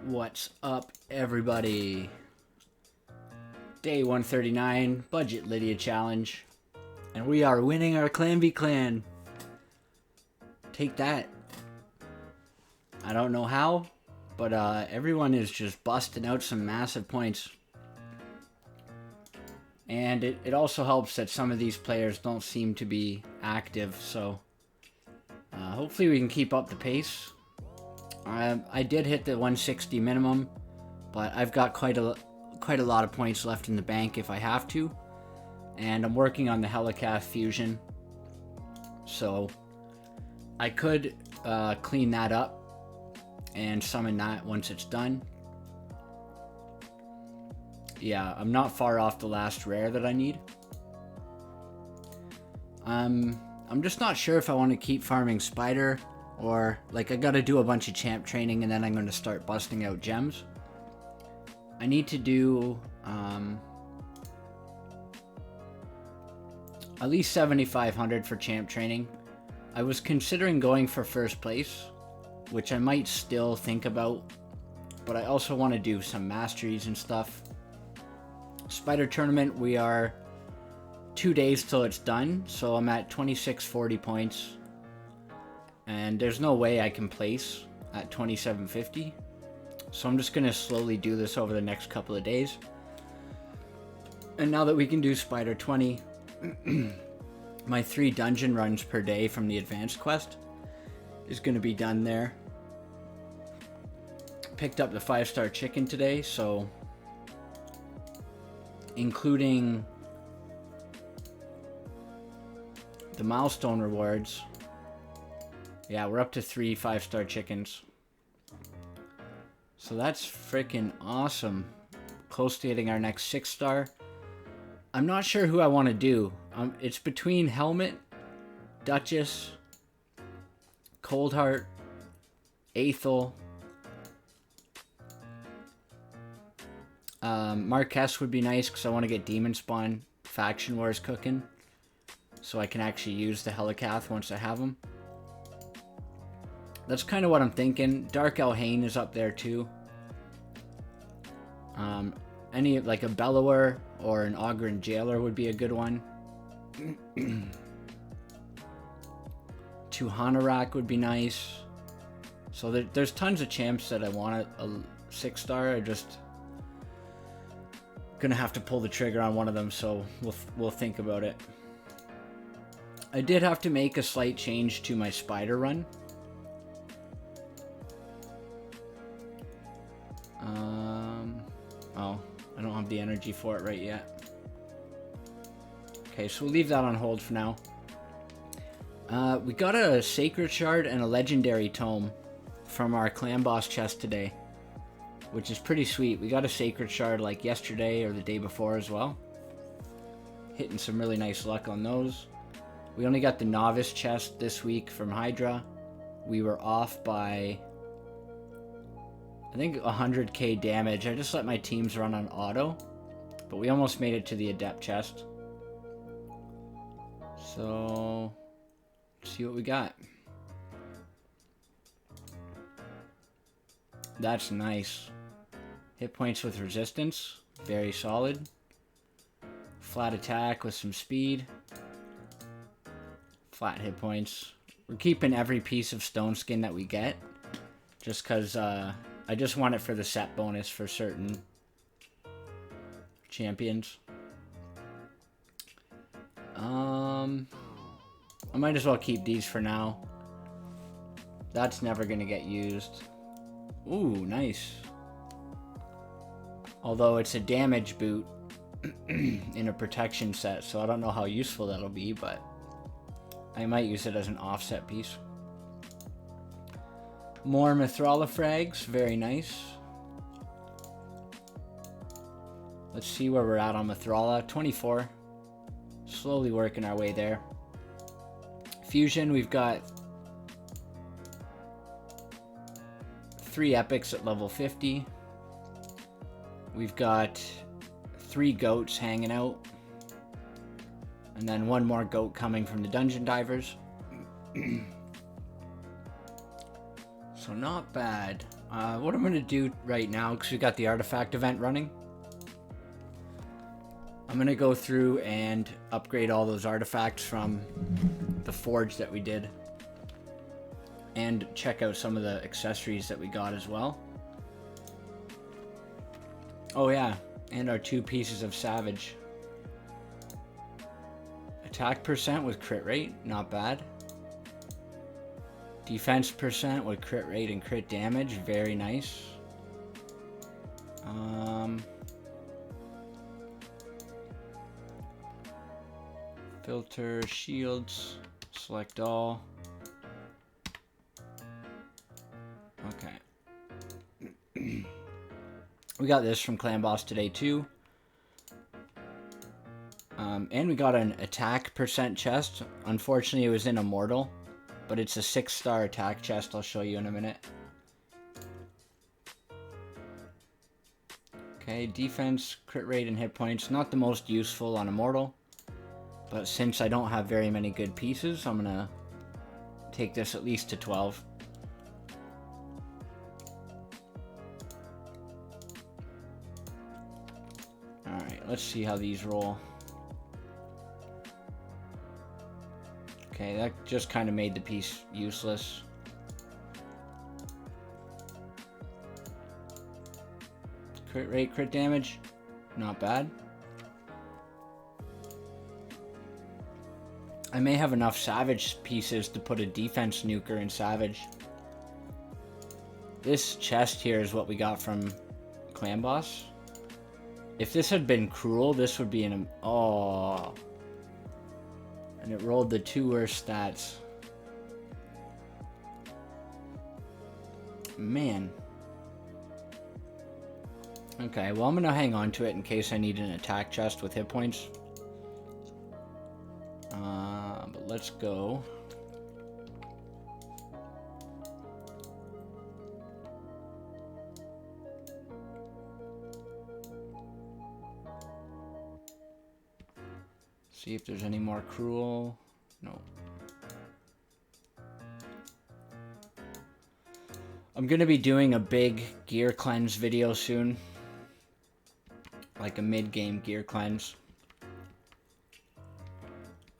What's up, everybody? Day 139, Budget Lydia Challenge. And we are winning our Clan v Clan. Take that. I don't know how, but everyone is just busting out some massive points. And it also helps that some of these players don't seem to be active, so hopefully we can keep up the pace. I did hit the 160 minimum, but I've got quite a lot of points left in the bank if I have to. And I'm working on the Hellmut fusion, so I could clean that up and summon that once it's done. Yeah, I'm not far off the last rare that I need. I'm just not sure if I want to keep farming Spider, or like I gotta do a bunch of champ training and then I'm going to start busting out gems. I need to do at least 7,500 for champ training. I was considering going for first place, which I might still think about, but I also want to do some masteries and stuff. Spider tournament, we are 2 days till it's done, so I'm at 2640 points, and there's no way I can place at 2750, so I'm just gonna slowly do this over the next couple of days. And now that we can do Spider 20, my 3 dungeon runs per day from the advanced quest is gonna be done there. Picked up the 5-star chicken today, so including the milestone rewards, yeah, we're up to 3 5-star chickens. So that's freaking awesome. Close to getting our next 6-star. I'm not sure who I want to do. It's between Hellmut, Duchess, Coldheart, Athel. Marquess would be nice because I want to get Demon Spawn Faction Wars cooking, so I can actually use the Hellmut once I have them. That's kind of what I'm thinking. Dark Elhain is up there too. Any like a Bellower or an Ogren Jailer would be a good one. Tuhanarak would be nice. So there's tons of champs that I want a 6-star. I just gonna have to pull the trigger on one of them, so we'll think about it. I did have to make a slight change to my Spider run. Oh, I don't have the energy for it right yet. Okay, so we'll leave that on hold for now. We got a Sacred Shard and a Legendary Tome from our Clan Boss chest today, which is pretty sweet. We got a Sacred Shard like yesterday or the day before as well. Hitting some really nice luck on those. We only got the Novice chest this week from Hydra. We were off by, I think, 100k damage. I just let my teams run on auto, but we almost made it to the Adept chest. So, let's see what we got. That's nice. Hit points with resistance, very solid. Flat attack with some speed. Flat hit points. We're keeping every piece of stone skin that we get, just because I just want it for the set bonus for certain champions. I might as well keep these for now. That's never gonna get used. Ooh, nice. Although it's a damage boot in a protection set, so I don't know how useful that'll be, but I might use it as an offset piece. More Mithrala frags, very nice. Let's see where we're at on Mithrala. 24. Slowly working our way there. Fusion, we've got 3 epics at level 50. We've got 3 goats hanging out. And then 1 more goat coming from the dungeon divers. So not bad. What I'm going to do right now, because we got the artifact event running, I'm going to go through and upgrade all those artifacts from the forge that we did. And check out some of the accessories that we got as well. Oh yeah, and our 2 pieces of Savage. Attack percent with crit rate, not bad. Defense percent with crit rate and crit damage, very nice. Filter, shields, select all. Okay. We got this from Clan Boss today too. And we got an attack percent chest. Unfortunately, it was in Immortal, but it's a 6-star attack chest. I'll show you in a minute. Okay, defense, crit rate, and hit points. Not the most useful on Immortal, but since I don't have very many good pieces, I'm gonna take this at least to 12. Alright, let's see how these roll. Okay, that just kind of made the piece useless. Crit rate, crit damage, not bad. I may have enough Savage pieces to put a defense nuker in Savage. This chest here is what we got from Clan Boss. If this had been Cruel, this would be an... Oh... And it rolled the 2 worst stats. Man. Okay, well I'm gonna hang on to it in case I need an attack chest with hit points. But let's go. See if there's any more Cruel. No. I'm gonna be doing a big gear cleanse video soon. Like a mid-game gear cleanse.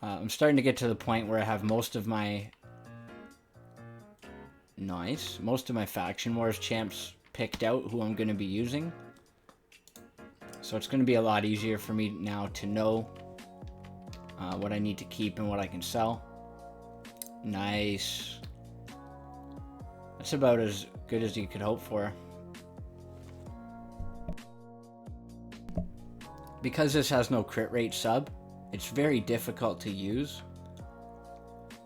I'm starting to get to the point where I have most of my... Nice. Most of my Faction Wars champs picked out who I'm gonna be using. So it's gonna be a lot easier for me now to know what I need to keep and what I can sell. Nice. That's about as good as you could hope for. Because this has no crit rate sub, it's very difficult to use.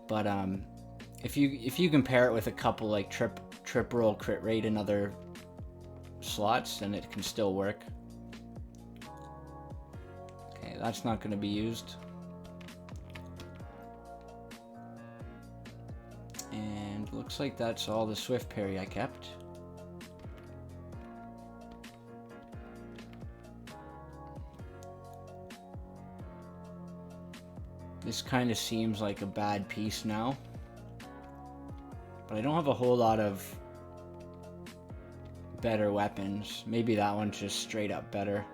But if you compare it with a couple like trip roll crit rate and other slots, then it can still work. Okay, that's not going to be used. And looks like that's all the swift parry I kept. This kind of seems like a bad piece now. But I don't have a whole lot of better weapons. Maybe that one's just straight up better.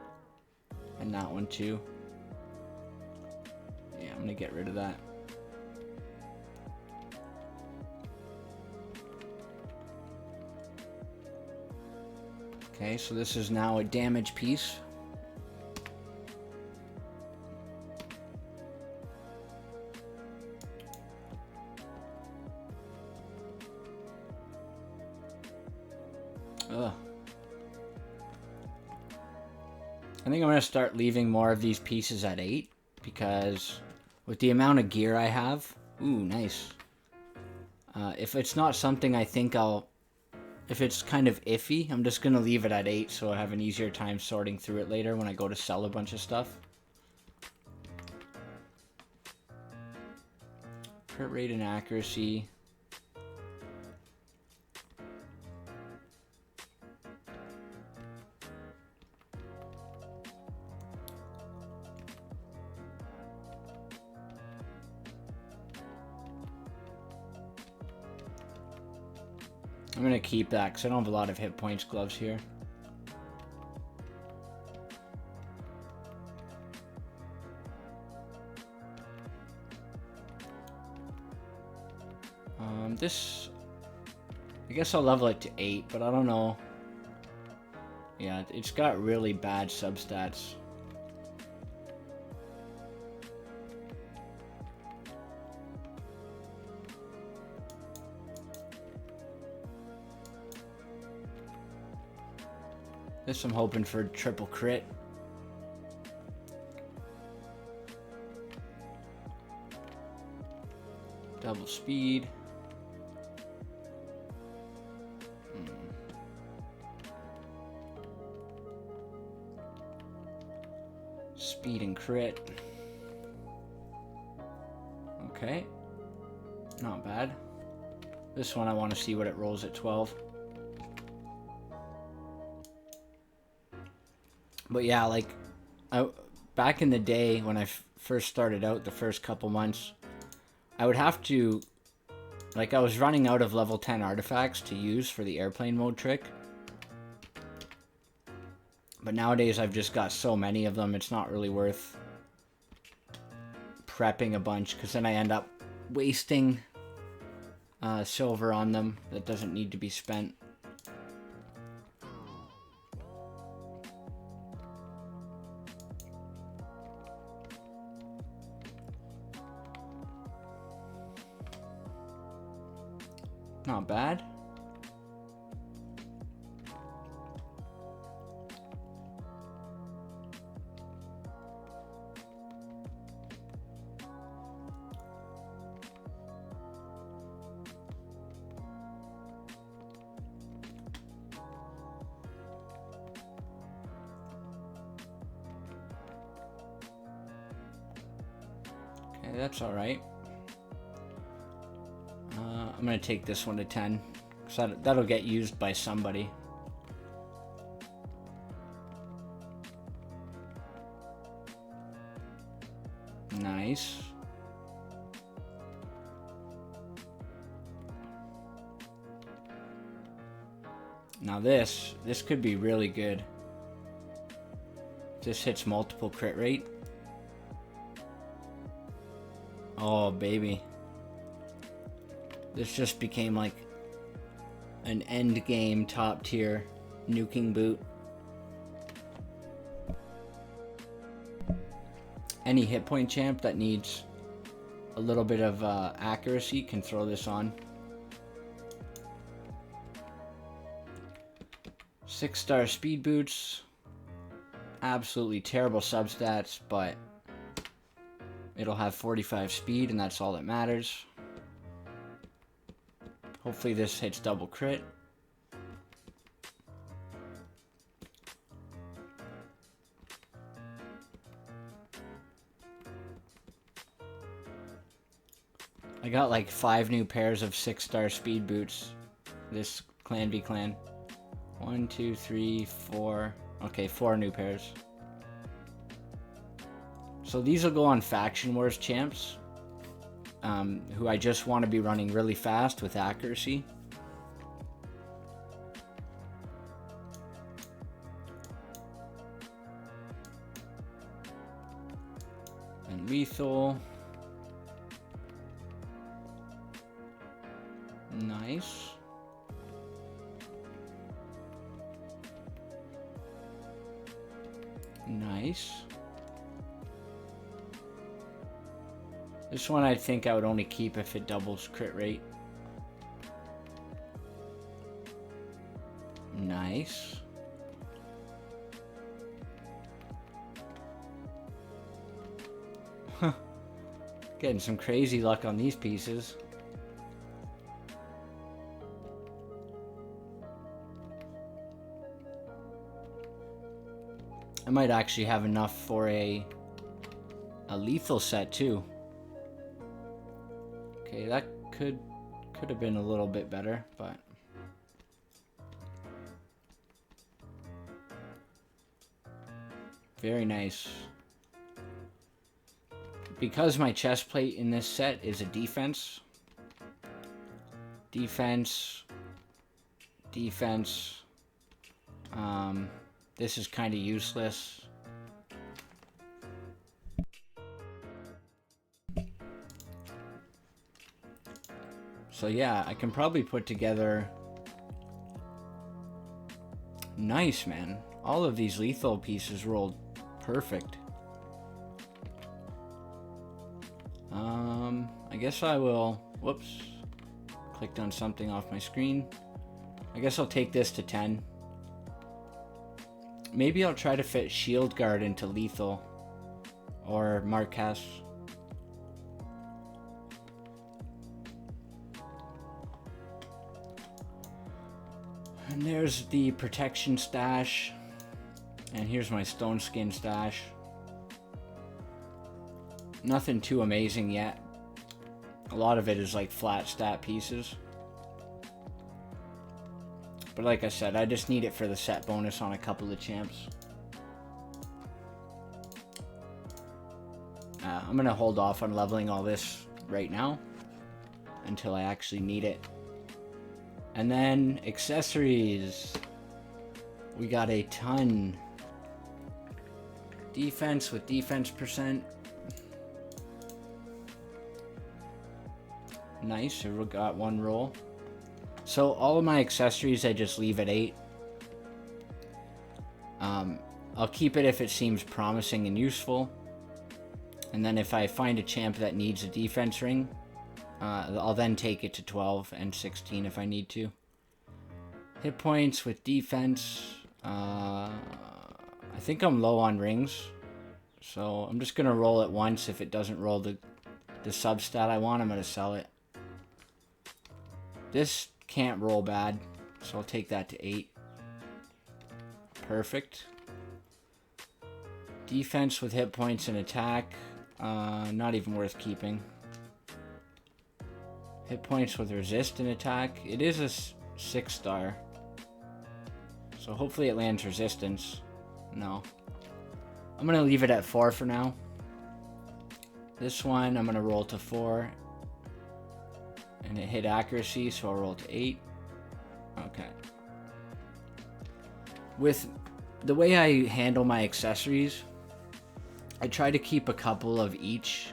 And that one too. Yeah, I'm gonna get rid of that. Okay, so this is now a damage piece. Ugh. I think I'm going to start leaving more of these pieces at 8, because with the amount of gear I have... Ooh, nice. If it's not something I think I'll... If it's kind of iffy, I'm just going to leave it at 8 so I have an easier time sorting through it later when I go to sell a bunch of stuff. Crit rate and accuracy. I'm gonna keep that because I don't have a lot of hit points gloves here. This, I guess I'll level it to 8, but I don't know. Yeah, it's got really bad substats. This I'm hoping for triple crit. Double speed. Speed and crit. Okay. Not bad. This one I want to see what it rolls at 12. But yeah, like, back in the day when I first started out, the first couple months, I would have to, like, I was running out of level 10 artifacts to use for the airplane mode trick. But nowadays I've just got so many of them, it's not really worth prepping a bunch, because then I end up wasting silver on them that doesn't need to be spent. Not bad. Okay, that's all right. I'm gonna take this one to 10, so that'll get used by somebody. Nice. Now this could be really good. This hits multiple crit rate. Oh baby. This just became like an end game top tier nuking boot. Any hit point champ that needs a little bit of accuracy can throw this on. 6-star speed boots. Absolutely terrible substats, but it'll have 45 speed and that's all that matters. Hopefully this hits double crit. I got like 5 new pairs of 6-star speed boots this Clan v Clan. 1, 2, 3, 4. Okay, 4 new pairs. So these will go on Faction Wars champs. Who I just want to be running really fast with accuracy. And lethal. Nice. Nice. This one I think I would only keep if it doubles crit rate. Nice. Huh. Getting some crazy luck on these pieces. I might actually have enough for a lethal set too. Okay, that could have been a little bit better, but very nice. Because my chest plate in this set is a defense, defense. This is kind of useless. So yeah, I can probably put together... Nice, man. All of these lethal pieces rolled perfect. I guess I will... Whoops. Clicked on something off my screen. I guess I'll take this to 10. Maybe I'll try to fit Shield Guard into lethal. Or Marquess. And there's the protection stash. And here's my stone skin stash. Nothing too amazing yet. A lot of it is like flat stat pieces. But like I said, I just need it for the set bonus on a couple of champs. I'm going to hold off on leveling all this right now until I actually need it. And then accessories. We got a ton. Defense with defense percent. Nice, so we got one roll. So all of my accessories I just leave at 8. I'll keep it if it seems promising and useful. And then if I find a champ that needs a defense ring, I'll then take it to 12 and 16 if I need to. Hit points with defense. I think I'm low on rings. So I'm just going to roll it once. If it doesn't roll the substat I want, I'm going to sell it. This can't roll bad, so I'll take that to 8. Perfect. Defense with hit points and attack. Not even worth keeping. Hit points with resist and attack. It is a 6-star. So hopefully it lands resistance. No. I'm going to leave it at 4 for now. This one I'm going to roll to 4. And it hit accuracy, so I'll roll to 8. Okay. With the way I handle my accessories, I try to keep a couple of each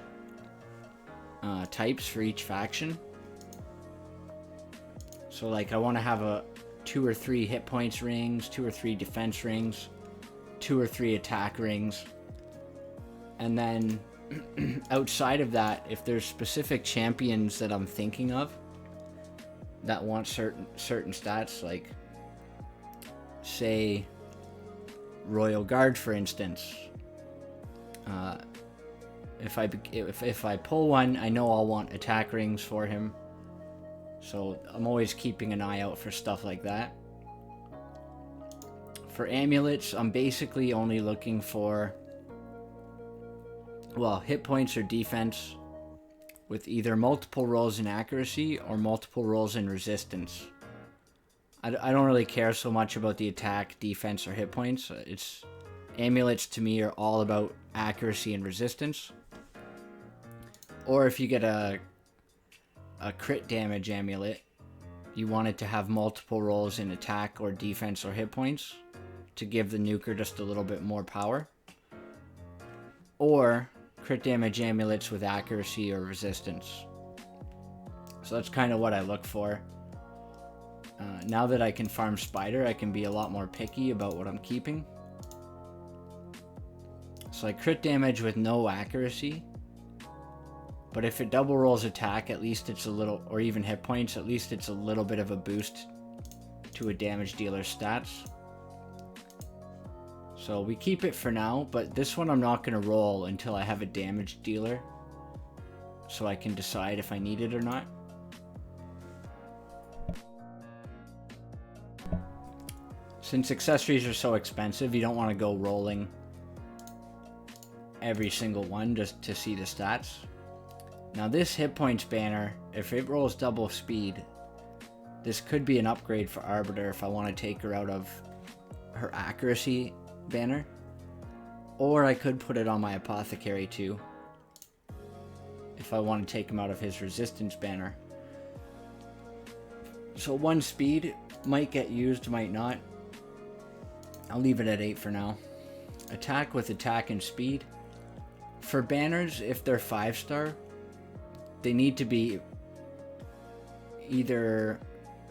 types for each faction. So like I want to have 2 or 3 hit points rings, 2 or 3 defense rings, 2 or 3 attack rings. And then outside of that, if there's specific champions that I'm thinking of that want certain stats, like say Royal Guard for instance, if I pull one, I know I'll want attack rings for him, so I'm always keeping an eye out for stuff like that. For amulets, I'm basically only looking for, well, hit points or defense with either multiple rolls in accuracy or multiple rolls in resistance. I don't really care so much about the attack, defense, or hit points. Amulets to me are all about accuracy and resistance. Or if you get a crit damage amulet, you want it to have multiple rolls in attack or defense or hit points to give the nuker just a little bit more power. Or crit damage amulets with accuracy or resistance. So that's kind of what I look for. Now that I can farm Spider, I can be a lot more picky about what I'm keeping. So like crit damage with no accuracy. But if it double rolls attack, at least it's a little, or even hit points, at least it's a little bit of a boost to a damage dealer's stats. So we keep it for now, but this one I'm not going to roll until I have a damage dealer, so I can decide if I need it or not. Since accessories are so expensive, you don't want to go rolling every single one just to see the stats. Now this hit points banner, if it rolls double speed, this could be an upgrade for Arbiter if I want to take her out of her accuracy banner. Or I could put it on my apothecary too, if I want to take him out of his resistance banner. So 1 speed, Might get used, might not. I'll leave it at 8 for now. Attack with attack and speed. For banners, if they're 5-star, they need to be either,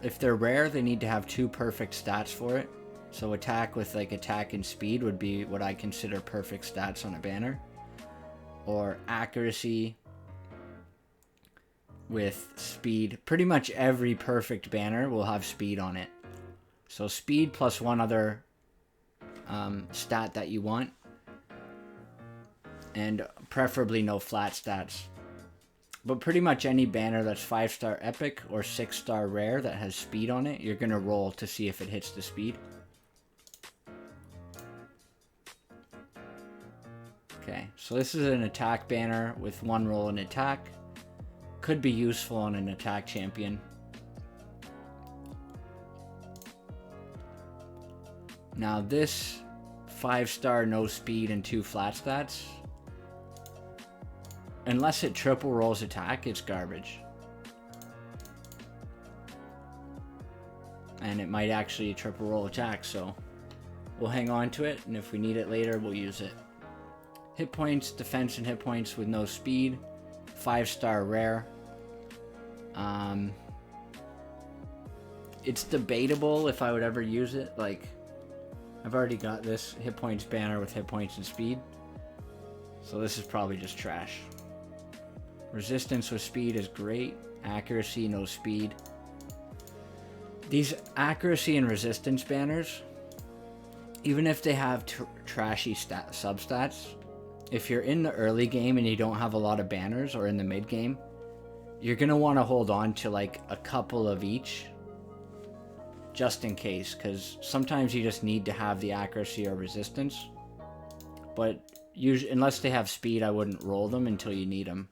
if they're rare, they need to have 2 perfect stats for it. So attack with like attack and speed would be what I consider perfect stats on a banner. Or accuracy with speed. Pretty much every perfect banner will have speed on it. So speed plus one other stat that you want. And preferably no flat stats. But pretty much any banner that's 5-star epic or 6-star rare that has speed on it, you're going to roll to see if it hits the speed. Okay, so this is an attack banner with 1 roll in attack. Could be useful on an attack champion. Now this 5-star no speed and 2 flat stats, unless it triple rolls attack, it's garbage. And it might actually triple roll attack, so we'll hang on to it, and if we need it later, we'll use it. Hit points, defense and hit points with no speed. 5-star rare. It's debatable if I would ever use it. Like, I've already got this hit points banner with hit points and speed. So this is probably just trash. Resistance with speed is great. Accuracy, no speed. These accuracy and resistance banners, even if they have trashy substats, if you're in the early game and you don't have a lot of banners, or in the mid game, you're going to want to hold on to like a couple of each just in case, because sometimes you just need to have the accuracy or resistance. But usually, unless they have speed, I wouldn't roll them until you need them.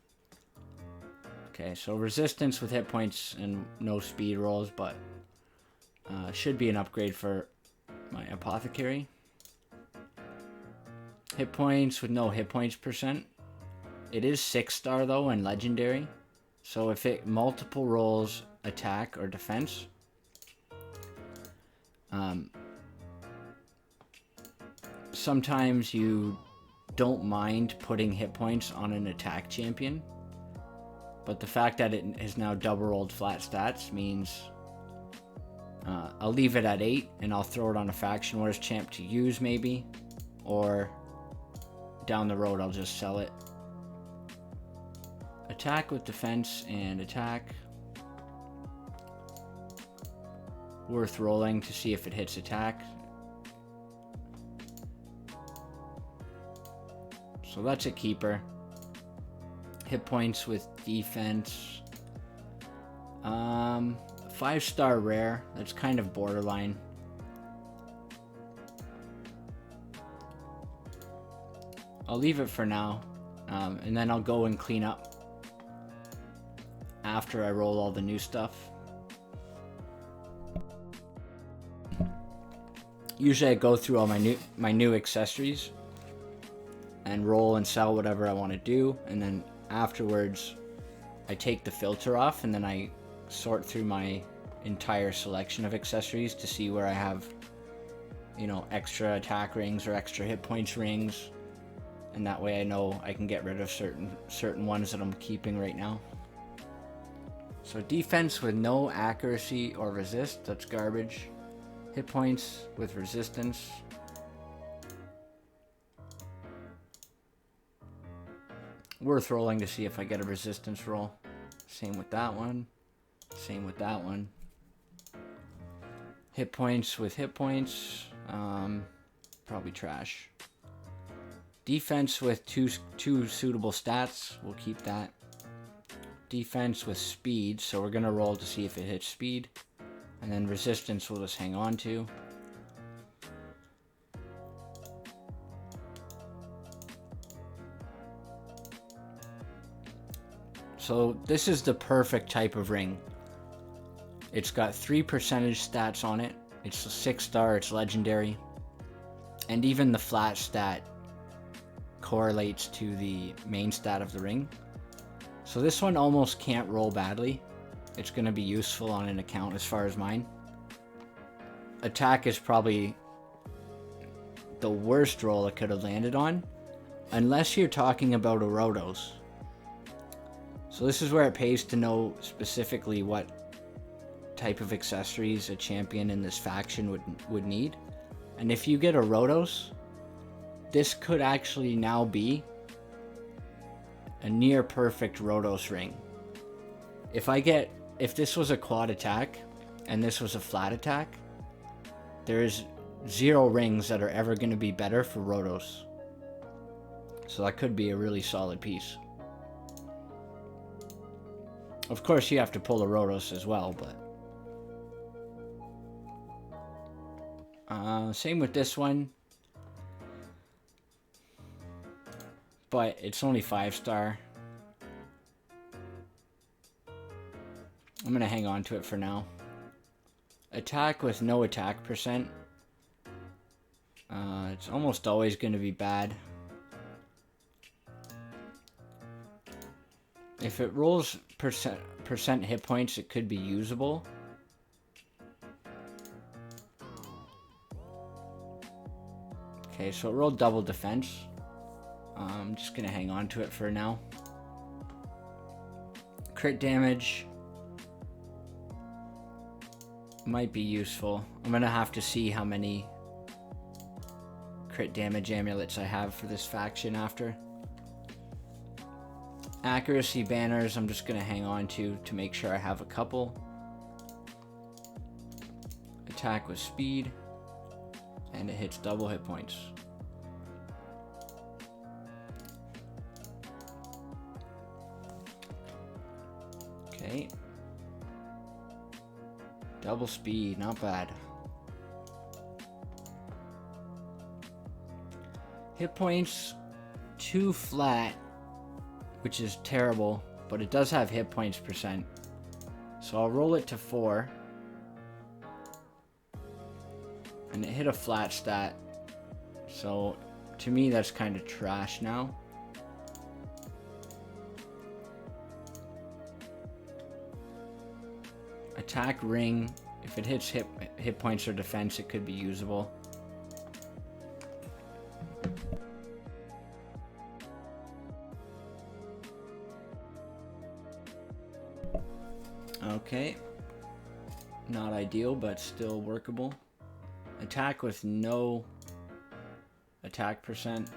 Okay, so resistance with hit points and no speed rolls, but should be an upgrade for my apothecary. Hit points with no hit points percent. It is 6-star though and legendary. So if it multiple rolls attack or defense, sometimes you don't mind putting hit points on an attack champion. But the fact that it has now double rolled flat stats means I'll leave it at 8 and I'll throw it on a faction wars champ to use maybe. Or down the road I'll just sell it. Attack with defense and attack. Worth rolling to see if it hits attack. So that's a keeper. Hit points with defense. 5-star rare. That's kind of borderline. I'll leave it for now, and then I'll go and clean up after I roll all the new stuff. Usually I go through all my new accessories and roll and sell whatever I want to do, and then afterwards I take the filter off and then I sort through my entire selection of accessories to see where I have, you know, extra attack rings or extra hit points rings. And that way I know I can get rid of certain ones that I'm keeping right now. So defense with no accuracy or resist, that's garbage. Hit points with resistance. Worth rolling to see if I get a resistance roll. Same with that one. Same with that one. Hit points with hit points. Probably trash. Defense with two suitable stats. We'll keep that. Defense with speed. So we're going to roll to see if it hits speed. And then resistance we'll just hang on to. So this is the perfect type of ring. It's got 3 percentage stats on it. It's a 6-star, it's legendary. And even the flat stat correlates to the main stat of the ring. So this one almost can't roll badly. It's going to be useful on an account as far as mine. attack is probably the worst roll it could have landed on, unless you're talking about Urost. So this is where it pays to know specifically what type of accessories a champion in this faction would need. And if you get Urost, this could actually now be a near perfect Urost ring. If this was a quad attack and this was a flat attack, there's 0 rings that are ever going to be better for Urost. So that could be a really solid piece. Of course you have to pull a Urost as well, but same with this one. But it's only 5-star. I'm gonna hang on to it for now. Attack with no attack percent. It's almost always gonna be bad. If it rolls percent hit points, it could be usable. Okay, so it rolled double defense. I'm just gonna hang on to it for now. Crit damage might be useful. I'm gonna have to see how many crit damage amulets I have for this faction after. Accuracy banners, I'm just gonna hang on to make sure I have a couple. Attack with speed, and it hits double hit points. Okay. Double speed, not bad. Hit points, 2 flat, which is terrible, but it does have hit points percent. So I'll roll it to 4. And it hit a flat stat. So to me that's kind of trash now. Attack ring, if it hits hit points or defense, it could be usable. Okay, not ideal, but still workable. Attack with no attack percent.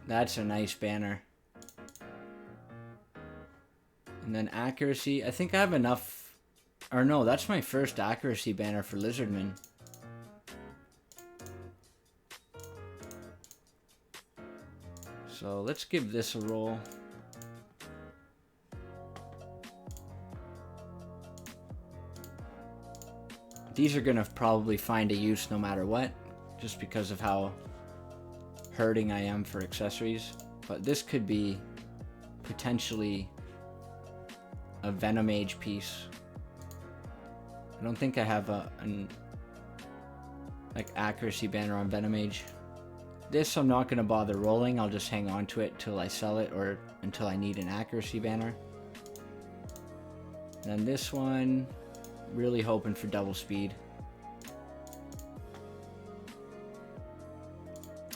That's a nice banner. And then accuracy, I think I have enough, or no, that's my first accuracy banner for Lizardman. So let's give this a roll. These are gonna probably find a use no matter what, just because of how hurting I am for accessories. But this could be potentially a Venomage piece. I don't think I have an accuracy banner on Venomage. This I'm not going to bother rolling. I'll just hang on to it till I sell it or until I need an accuracy banner. Then this one, really hoping for double speed.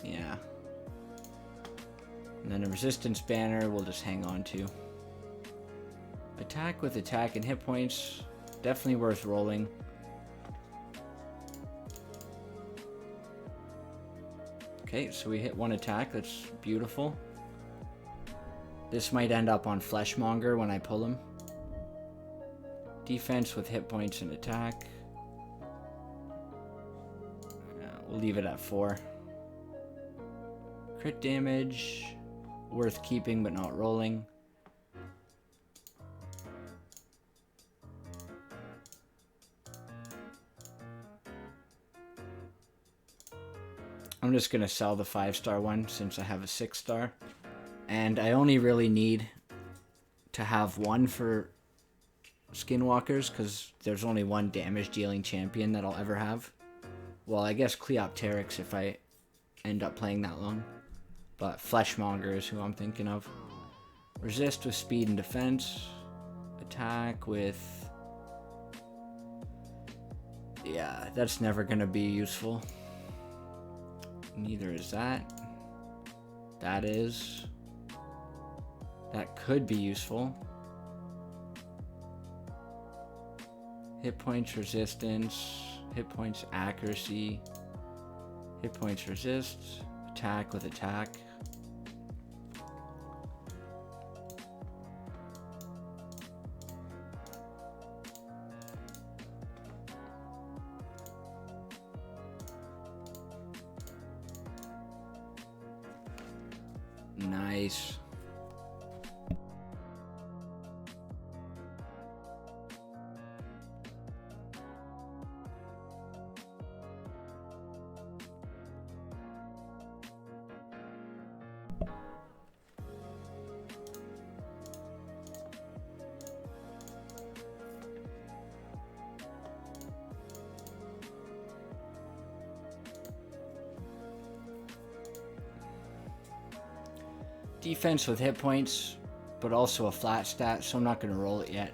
Yeah. And then a resistance banner we'll just hang on to. Attack with attack and hit points, definitely worth rolling. Okay, so we hit 1 attack, that's beautiful. This might end up on Fleshmonger when I pull him. Defense with hit points and attack. We'll leave it at 4. Crit damage, worth keeping but not rolling. I'm just going to sell the 5-star one since I have a 6-star. And I only really need to have 1 for Skinwalkers because there's only 1 damage dealing champion that I'll ever have. Well, I guess Cleopteryx if I end up playing that long. But Fleshmonger is who I'm thinking of. Resist with speed and defense. attack with... Yeah, that's never gonna be useful. Neither is that. That is. That could be useful. Hit points resistance, hit points accuracy, hit points resist, attack with attack. Nice. Defense with hit points, but also a flat stat, so I'm not going to roll it yet.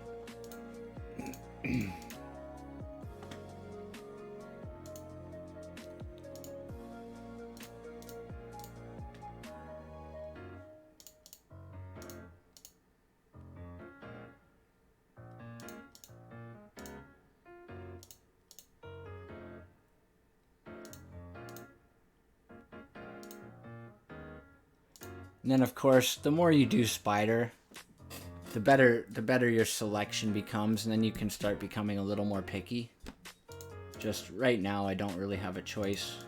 And then, of course, the more you do spider, the better your selection becomes, and then you can start becoming a little more picky. Just right now, I don't really have a choice.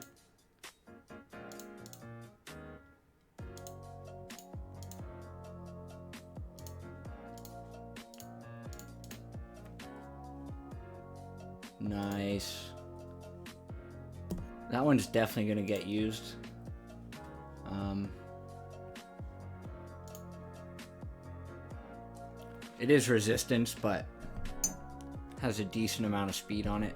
Nice. That one's definitely going to get used. It is resistance, but has a decent amount of speed on it.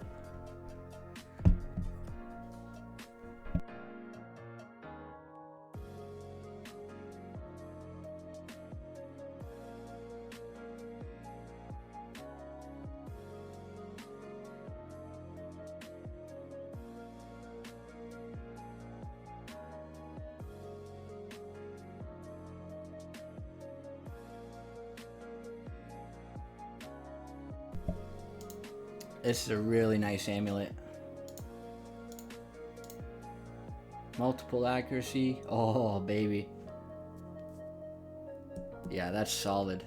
This is a really nice amulet. Multiple accuracy. Oh, baby. Yeah, that's solid.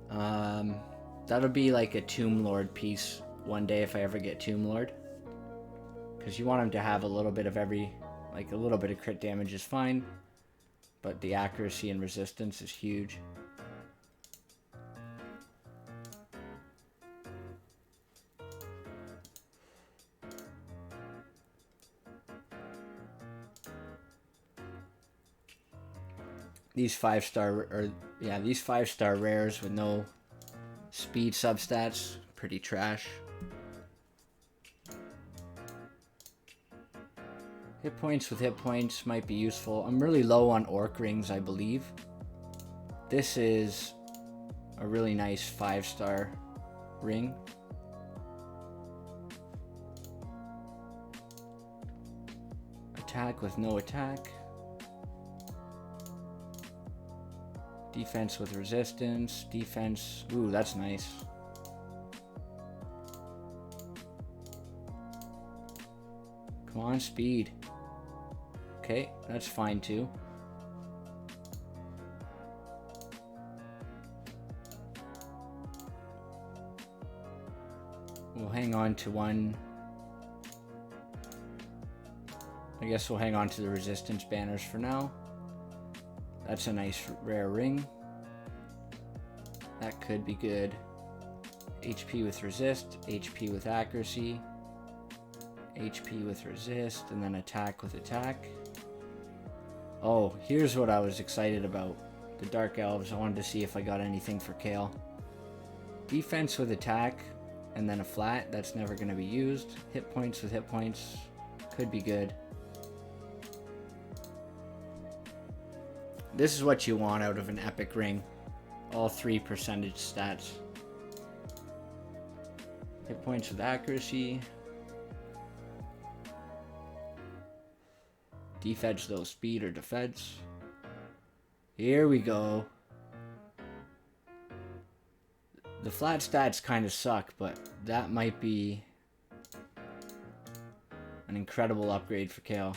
That'll be like a Tomb Lord piece one day if I ever get Tomb Lord. Because you want him to have a little bit of every... Like, a little bit of crit damage is fine. But the accuracy and resistance is huge. These 5-star, these 5-star rares with no speed substats, pretty trash. Hit points with hit points might be useful. I'm really low on orc rings, I believe. This is a really nice 5-star ring. Attack with no attack. Defense with resistance, defense, ooh, that's nice. Come on, speed. Okay, that's fine too. We'll hang on to one. I guess we'll hang on to the resistance banners for now. That's a nice rare ring. That could be good. HP with resist, HP with accuracy, HP with resist, and then attack with attack. Oh, here's what I was excited about. The Dark Elves, I wanted to see if I got anything for Kael. Defense with attack, and then a flat, that's never going to be used. Hit points with hit points, could be good. This is what you want out of an epic ring. All 3 percentage stats. Hit points with accuracy. Defense though, speed or defense. Here we go. The flat stats kind of suck, but that might be an incredible upgrade for Kael.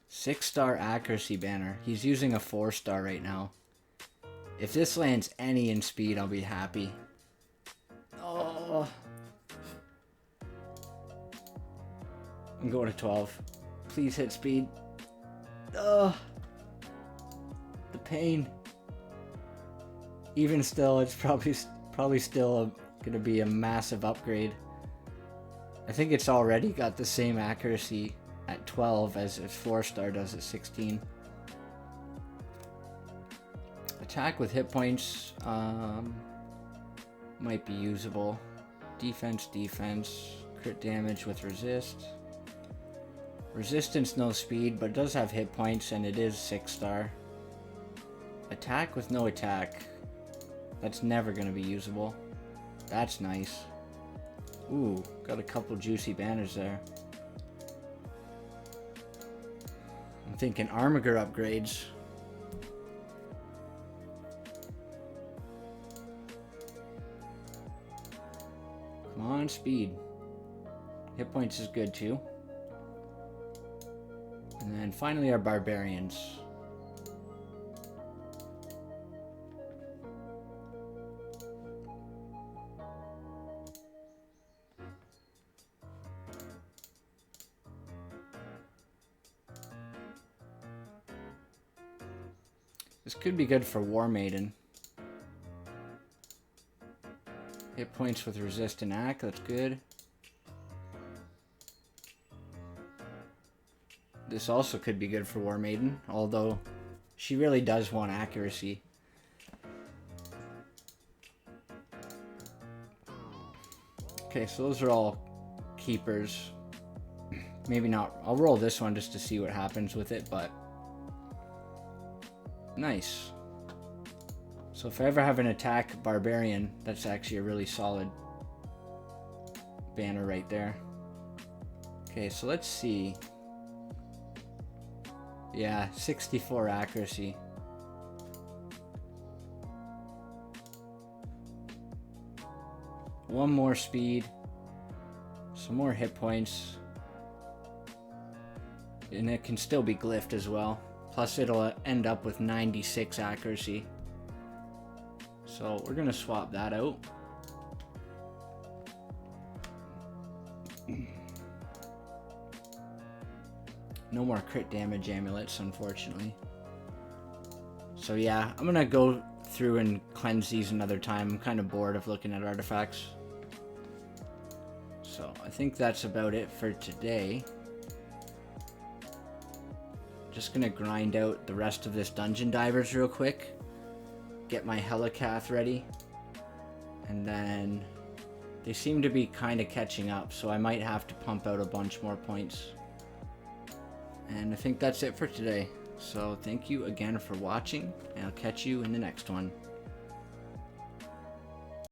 6-star accuracy banner. He's using a 4-star right now. If this lands any in speed, I'll be happy. Oh. I'm going to 12. Please hit speed. Oh. The pain. Even still, it's probably still going to be a massive upgrade. I think it's already got the same accuracy at 12 as its 4-star does at 16. Attack with hit points might be usable. Defense, crit damage with resist. Resistance, no speed, but it does have hit points and it is 6-star. Attack with no attack. That's never going to be usable. That's nice. Ooh, got a couple juicy banners there. I'm thinking Armiger upgrades. Come on, speed. Hit points is good too. And then finally our Barbarians. This could be good for War Maiden. Hit points with resist and act, that's good. This also could be good for War Maiden, although she really does want accuracy. Okay, so those are all keepers. Maybe not. I'll roll this one just to see what happens with it, but nice. So if I ever have an attack Barbarian, that's actually a really solid banner right there. Okay, so let's see. Yeah, 64 accuracy. One more speed. Some more hit points. And it can still be glyphed as well. Plus it'll end up with 96 accuracy. So we're gonna swap that out. No more crit damage amulets, unfortunately. So yeah, I'm gonna go through and cleanse these another time. I'm kind of bored of looking at artifacts. So I think that's about it for today. Just gonna grind out the rest of this Dungeon Divers real quick. Get my Helicath ready. And then they seem to be kind of catching up, so I might have to pump out a bunch more points. And I think that's it for today. So thank you again for watching, and I'll catch you in the next one.